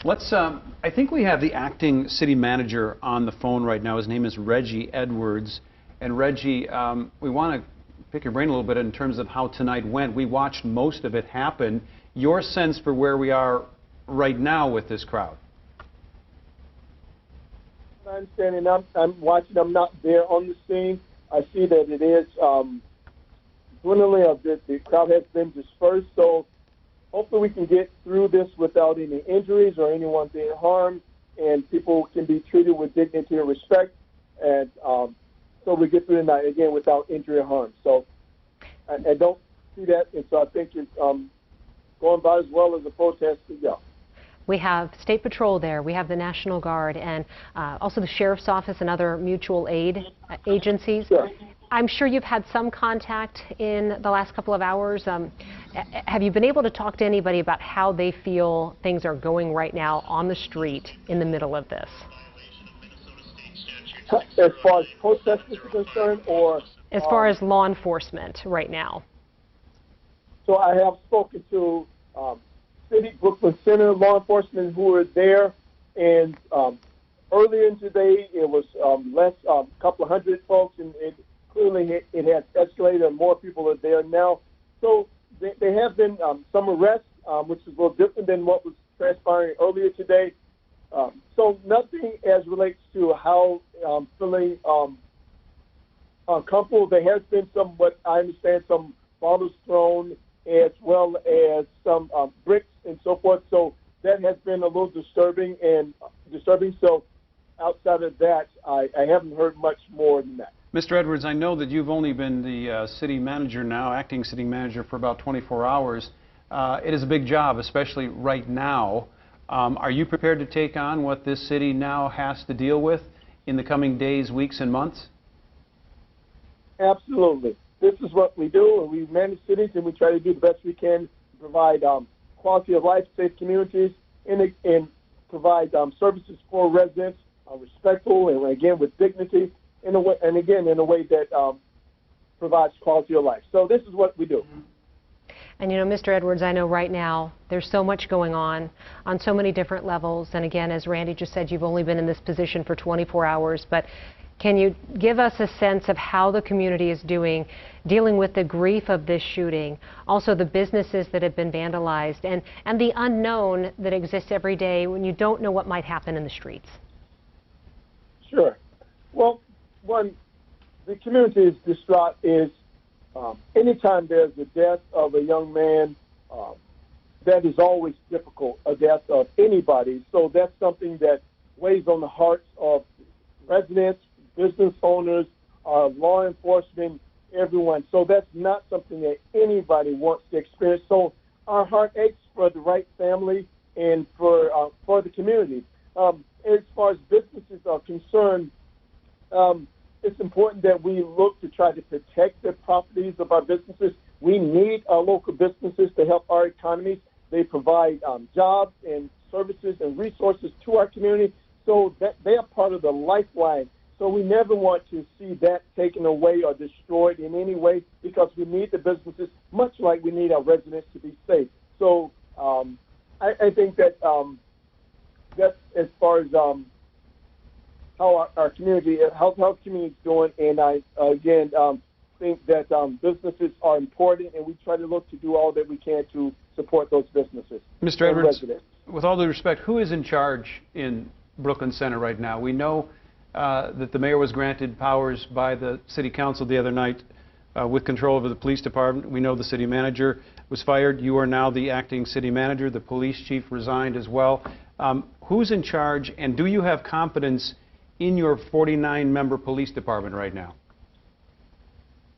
Let's. I think we have the acting city manager on the phone right now. His name is Reggie Edwards. And Reggie, we want to pick your brain a little bit in terms of how tonight went. We watched most of it happen. Your sense for where we are right now with this crowd? I understand, and I'm watching. I'm not there on the scene. I see that it is dwindling. The crowd has been dispersed, so hopefully we can get through this without any injuries or anyone being harmed, and people can be treated with dignity and respect, and so we get through the night again without injury or harm. So I don't see that, and so I think it's going about as well as the protest could go. We have State Patrol there, we have the National Guard, and also the Sheriff's Office and other mutual aid agencies. Sure. I'm sure you've had some contact in the last couple of hours. Have you been able to talk to anybody about how they feel things are going right now on the street in the middle of this? As far as protesters are concerned, or as far as law enforcement right now? So I have spoken to City Brooklyn Center law enforcement who are there, and earlier in today it was less, a couple of hundred folks, and clearly it has escalated and more people are there now. So there have been some arrests, which is a little different than what was transpiring earlier today. So nothing as relates to how feeling uncomfortable. There has been some, what I understand, some bottles thrown, as well as some bricks and so forth. So that has been a little disturbing. So outside of that, I haven't heard much more than that. Mr. Edwards, I know that you've only been the city manager now, acting city manager, for about 24 hours. It is a big job, especially right now. Are you prepared to take on what this city now has to deal with in the coming days, weeks, and months? Absolutely. This is what we do, and we manage cities, and we try to do the best we can to provide quality of life, safe communities, and provide services for residents, respectful, and again with dignity, in a way that provides quality of life. So this is what we do. And you know, Mr. Edwards, I know right now there's so much going on so many different levels. And again, as Randy just said, you've only been in this position for 24 hours. But can you give us a sense of how the community is dealing with the grief of this shooting, also the businesses that have been vandalized, and the unknown that exists every day when you don't know what might happen in the streets? Sure. Well, one, the community is distraught. Anytime there's the death of a young man, that is always difficult, a death of anybody. So that's something that weighs on the hearts of residents, business owners, law enforcement, everyone. So that's not something that anybody wants to experience. So our heart aches for the right family and for the community. As far as businesses are concerned, it's important that we look to try to protect the properties of our businesses. We need our local businesses to help our economies. They provide jobs and services and resources to our community, so that they are part of the lifeline. So we never want to see that taken away or destroyed in any way, because we need the businesses, much like we need our residents to be safe. So I think that that's as far as how our community, how the community is doing, and I again think that businesses are important, and we try to look to do all that we can to support those businesses. Mr. Edwards, with all due respect, who is in charge in Brooklyn Center right now? We know that the mayor was granted powers by the city council the other night with control over the police department. We know the city manager was fired. You are now the acting city manager. The police chief resigned as well. Who's in charge, and do you have confidence in your 49-member police department right now?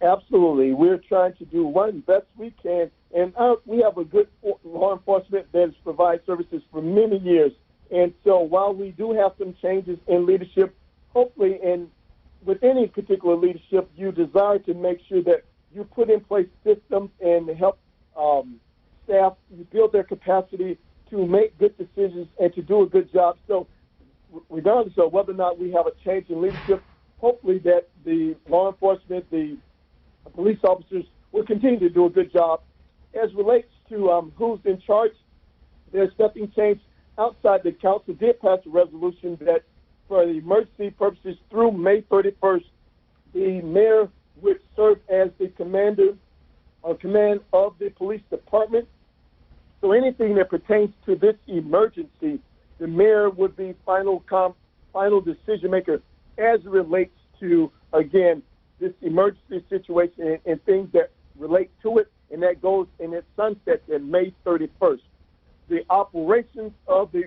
Absolutely. We're trying to do one best we can, and we have a good law enforcement that has provided services for many years. And so while we do have some changes in leadership, hopefully, and with any particular leadership, you desire to make sure that you put in place systems and help staff build their capacity to make good decisions and to do a good job. So regardless of whether or not we have a change in leadership, hopefully that the law enforcement, the police officers will continue to do a good job. As relates to who's in charge, there's nothing changed. outside, the council did pass a resolution that for the emergency purposes through May 31st, the mayor would serve as the commander or command of the police department. So anything that pertains to this emergency, the mayor would be final decision maker as it relates to, again, this emergency situation and things that relate to it, and that goes in its sunset in May 31st. The operations of the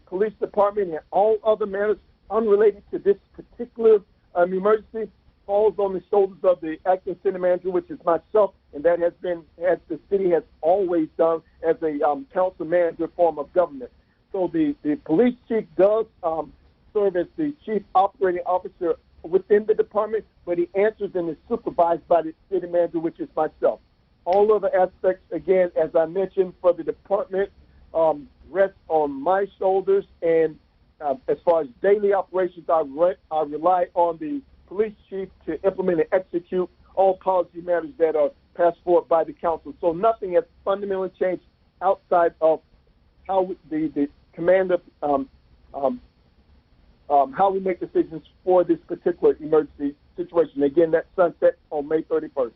police department and all other matters unrelated to this particular emergency falls on the shoulders of the acting city manager, which is myself, and that has been, as the city has always done, as a council manager form of government. So the police chief does serve as the chief operating officer within the department, but he answers and is supervised by the city manager, which is myself. All other aspects, again, as I mentioned, for the department, rest on my shoulders, and as far as daily operations, I rely on the police chief to implement and execute all policy matters that are passed forward by the council. So nothing has fundamentally changed outside of how the commander, how we make decisions for this particular emergency situation. Again, that sunset on May 31st.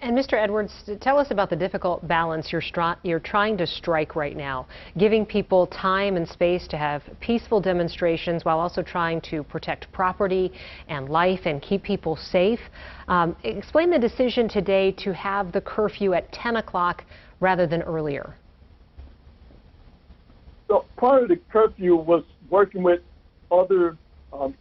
And Mr. Edwards, tell us about the difficult balance you're trying to strike right now, giving people time and space to have peaceful demonstrations while also trying to protect property and life and keep people safe. Explain the decision today to have the curfew at 10 o'clock rather than earlier. So part of the curfew was working with other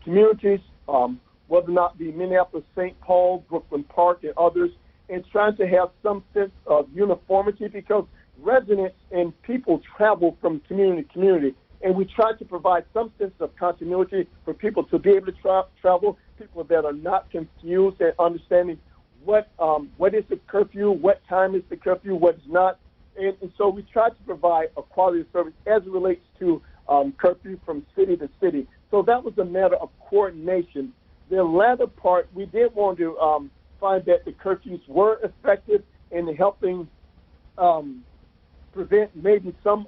communities, whether or not the Minneapolis-St. Paul, Brooklyn Park, and others, and trying to have some sense of uniformity, because residents and people travel from community to community, and we try to provide some sense of continuity for people to be able to travel, people that are not confused and understanding what is the curfew, what time is the curfew, what is not. And so we try to provide a quality of service as it relates to curfew from city to city. So that was a matter of coordination. The latter part, we did want to find that the curfews were effective in helping prevent maybe some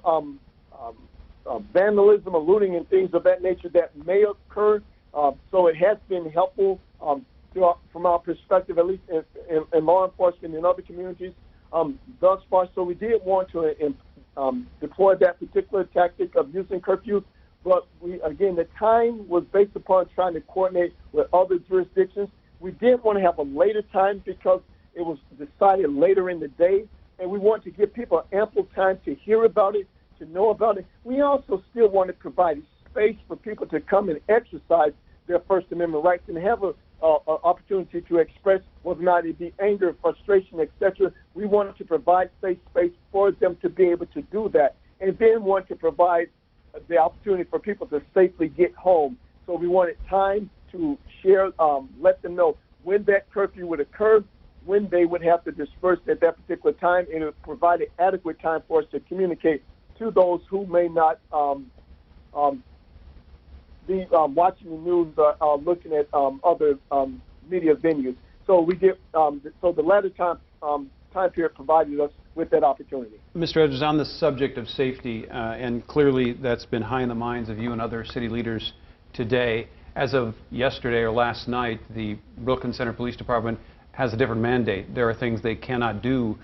vandalism or looting and things of that nature that may occur. So it has been helpful from our perspective, at least in law enforcement and other communities thus far. So we did want to deploy that particular tactic of using curfew. But again, the time was based upon trying to coordinate with other jurisdictions. We did want to have a later time because it was decided later in the day, and we want to give people ample time to hear about it, to know about it. We also still want to provide space for people to come and exercise their First Amendment rights and have an opportunity to express whether or not it be anger, frustration, etc. We wanted to provide safe space for them to be able to do that, and then want to provide the opportunity for people to safely get home. So we wanted time to share, let them know when that curfew would occur, when they would have to disperse at that particular time, and it would provide an adequate time for us to communicate to those who may not be watching the news or looking at other media venues. So we get so the latter time period provided us with that opportunity. Mr. Edwards, on the subject of safety, and clearly that's been high in the minds of you and other city leaders today. As of yesterday or last night, the Brooklyn Center Police Department has a different mandate. There are things they cannot do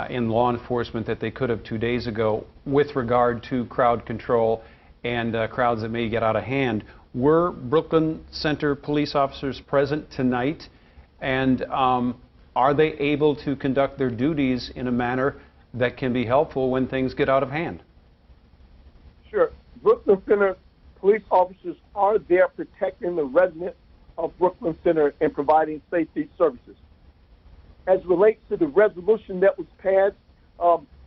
in law enforcement that they could have 2 days ago with regard to crowd control and crowds that may get out of hand. Were Brooklyn Center police officers present tonight, and are they able to conduct their duties in a manner that can be helpful when things get out of hand? Sure. Brooklyn Center police officers are there protecting the residents of Brooklyn Center and providing safety services. As relates to the resolution that was passed,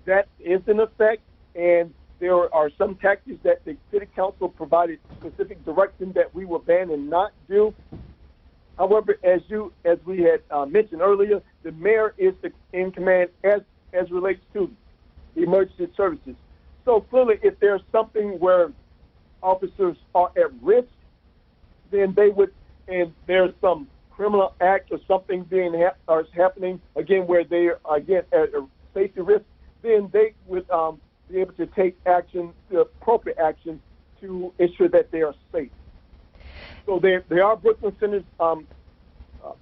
that is in effect, and there are some tactics that the City Council provided specific direction that we will ban and not do. However, as we had mentioned earlier, the mayor is in command as relates to the emergency services. So clearly, if there's something where officers are at risk, then they would, and there's some criminal act or something happening again where they are again at a safety risk, then they would be able to take action, the appropriate action, to ensure that they are safe. So there are Brooklyn Center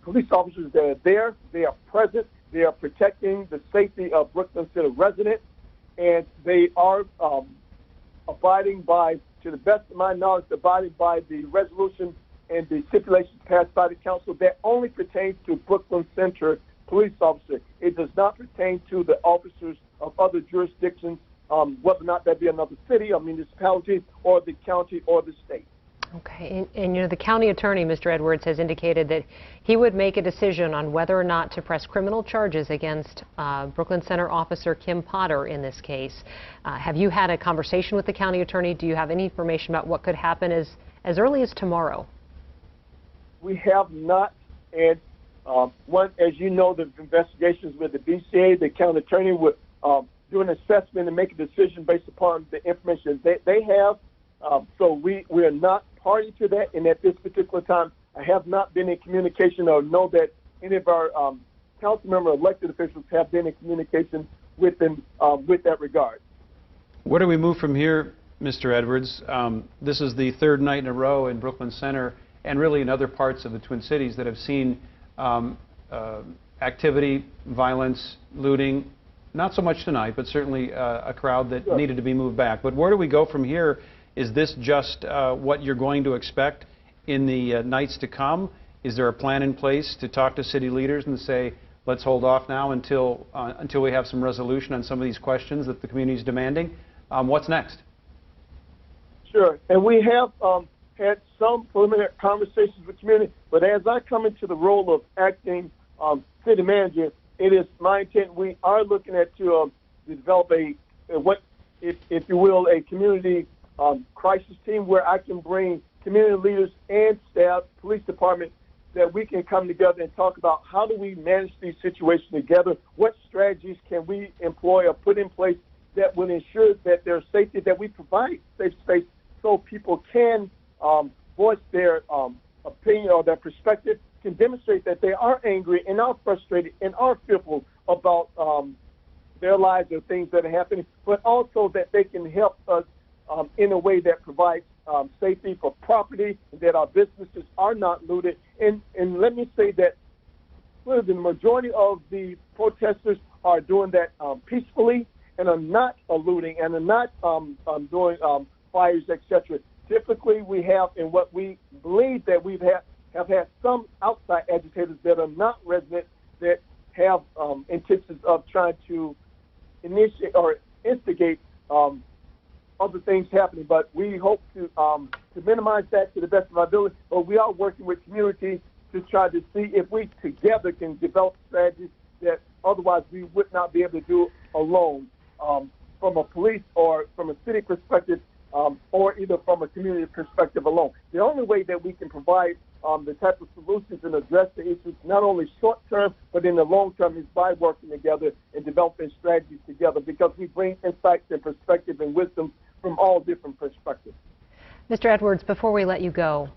police officers that are there. They are present. They are protecting the safety of Brooklyn Center residents, and they are abiding by, to the best of my knowledge, abiding by the resolution and the stipulations passed by the council that only pertains to Brooklyn Center police officers. It does not pertain to the officers of other jurisdictions, whether or not that be another city or municipality or the county or the state. Okay, and you know, the county attorney, Mr. Edwards, has indicated that he would make a decision on whether or not to press criminal charges against Brooklyn Center officer Kim Potter in this case. Have you had a conversation with the county attorney? Do you have any information about what could happen as early as tomorrow? We have not, and as you know, the investigations with the BCA, the county attorney would do an assessment and make a decision based upon the information they have. So we are not party to that, and at this particular time, I have not been in communication or know that any of our council member elected officials have been in communication with them with that regard. Where do we move from here, Mr. Edwards? This is the third night in a row in Brooklyn Center and really in other parts of the Twin Cities that have seen activity, violence, looting. Not so much tonight, but certainly a crowd that needed to be moved back. But where do we go from here? Is this just what you're going to expect in the nights to come? Is there a plan in place to talk to city leaders and say, let's hold off now until we have some resolution on some of these questions that the community is demanding? What's next? Sure, and we have had some preliminary conversations with the community, but as I come into the role of acting city manager, it is my intent, we are looking at to develop if you will, a community crisis team where I can bring community leaders and staff, police department, that we can come together and talk about how do we manage these situations together, what strategies can we employ or put in place that will ensure that there's safety, that we provide safe space so people can voice their opinion or their perspective, can demonstrate that they are angry and are frustrated and are fearful about their lives or things that are happening, but also that they can help us in a way that provides safety for property, that our businesses are not looted. And let me say that the majority of the protesters are doing that peacefully and are not looting and are not doing fires, etc. Typically, we have, and what we believe that have had some outside agitators that are not residents that have intentions of trying to initiate or instigate other things happening, but we hope to minimize that to the best of our ability. But we are working with community to try to see if we together can develop strategies that otherwise we would not be able to do alone, from a police or from a city perspective, or either from a community perspective alone. The only way that we can provide the type of solutions and address the issues, not only short term, but in the long term, is by working together and developing strategies together, because we bring insights and perspective and wisdom from all different perspectives. Mr. Edwards, before we let you go,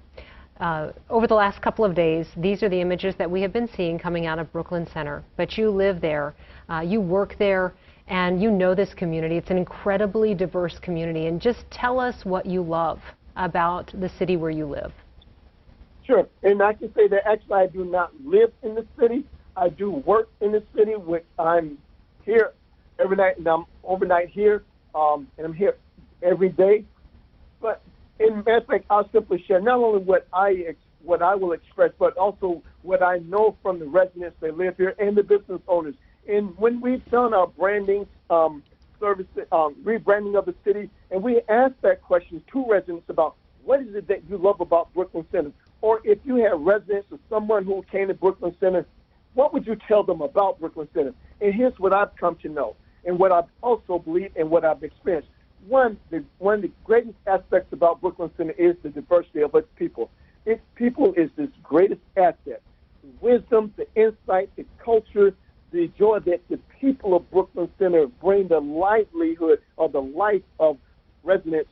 over the last couple of days, these are the images that we have been seeing coming out of Brooklyn Center. But you live there, you work there, and you know this community. It's an incredibly diverse community. And just tell us what you love about the city where you live. Sure, and I can say that actually I do not live in the city. I do work in the city, which I'm here every night, and I'm overnight here, and I'm here every day. But in matter of fact, I'll simply share not only what I will express, but also what I know from the residents that live here and the business owners. And when we've done our branding service, rebranding of the city, and we asked that question to residents about what is it that you love about Brooklyn Center, or if you have residents or someone who came to Brooklyn Center, what would you tell them about Brooklyn Center? And here's what I've come to know, and what I also believe and what I've experienced. One of the greatest aspects about Brooklyn Center is the diversity of its people. Its people is this greatest asset. The wisdom, the insight, the culture, the joy that the people of Brooklyn Center bring, the livelihood of the life of residents.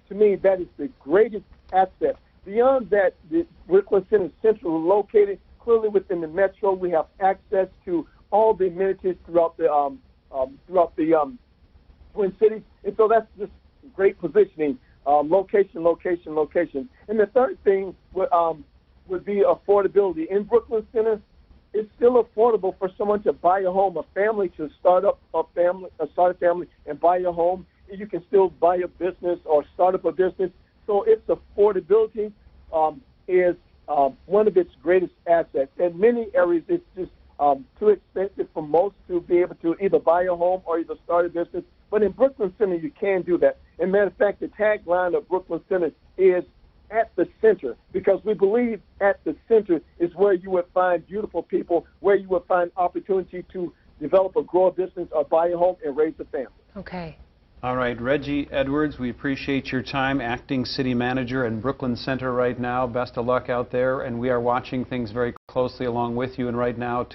To me, that is the greatest asset. Beyond that, the Brooklyn Center is centrally located, clearly within the metro. We have access to all the amenities throughout the Twin Cities. And so that's just great positioning, location, location, location. And the third thing would be affordability. In Brooklyn Center, it's still affordable for someone to buy a home, a family to start a family and buy a home. You can still buy a business or start up a business. So its affordability is one of its greatest assets. In many areas, it's just too expensive for most to be able to either buy a home or either start a business. But in Brooklyn Center, you can do that. As a matter of fact, the tagline of Brooklyn Center is at the center, because we believe at the center is where you would find beautiful people, where you would find opportunity to develop or grow a business or buy a home and raise a family. Okay. All right, Reggie Edwards, we appreciate your time, acting city manager in Brooklyn Center right now. Best of luck out there, and we are watching things very closely along with you. And right now,